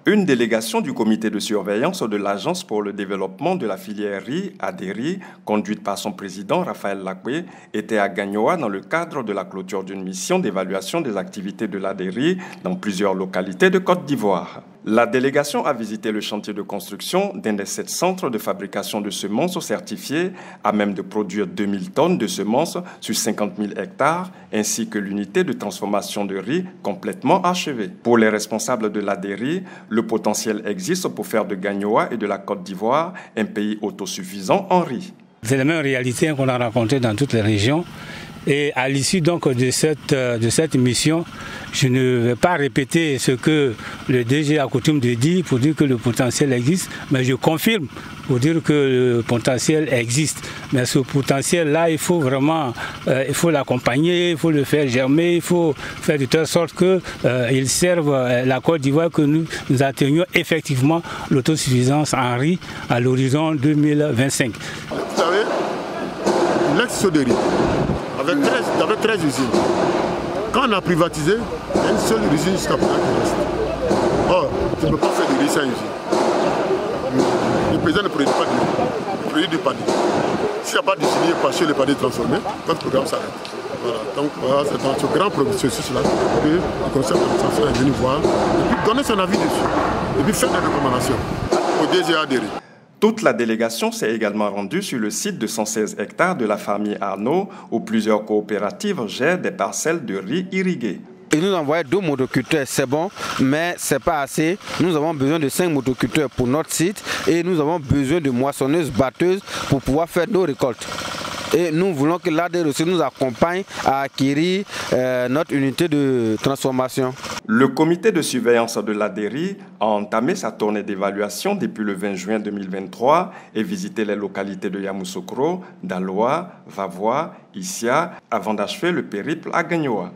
Une délégation du comité de surveillance de l'Agence pour le développement de la filière riz, ADERI, conduite par son président Raphaël Lacoué, était à Gagnoa dans le cadre de la clôture d'une mission d'évaluation des activités de l'ADERI dans plusieurs localités de Côte d'Ivoire. La délégation a visité le chantier de construction d'un des 7 centres de fabrication de semences certifiés à même de produire 2000 tonnes de semences sur 50 000 hectares, ainsi que l'unité de transformation de riz complètement achevée. Pour les responsables de l'ADERI, le potentiel existe pour faire de Gagnoa et de la Côte d'Ivoire un pays autosuffisant en riz. C'est la même réalité qu'on a rencontrée dans toutes les régions. Et à l'issue donc de cette mission, je ne vais pas répéter ce que le DG a coutume de dire pour dire que le potentiel existe, mais je confirme pour dire que le potentiel existe. Mais ce potentiel-là, il faut vraiment l'accompagner, il faut le faire germer, il faut faire de telle sorte qu'il serve la Côte d'Ivoire, que nous atteignions effectivement l'autosuffisance en riz à l'horizon 2025. Vous savez, l'ex-Soderie, avec 13 usines. Quand on a privatisé, il y a une seule usine jusqu'à présent qui reste. Or, tu ne peux pas faire de riz sans usine. Le président ne produit pas de riz, il produit du paddy. S'il n'y a pas d'usine, il n'y a pas sur le paddy transformé, notre programme s'arrête. Voilà. Donc voilà, c'est dans ce grand processus-là que le conseil d'administration est venu voir et puis donner son avis dessus. Et puis faire des recommandations au DG ADERI. Toute la délégation s'est également rendue sur le site de 116 hectares de la famille Arnaud, où plusieurs coopératives gèrent des parcelles de riz irriguées. Ils nous envoient 2 motoculteurs, c'est bon, mais ce n'est pas assez. Nous avons besoin de 5 motoculteurs pour notre site et nous avons besoin de moissonneuses, batteuses pour pouvoir faire nos récoltes. Et nous voulons que l'ADERI aussi nous accompagne à acquérir notre unité de transformation. Le comité de surveillance de l'ADERI a entamé sa tournée d'évaluation depuis le 20 juin 2023 et visité les localités de Yamoussoukro, Daloa, Vavois, Issia, avant d'achever le périple à Gagnoa.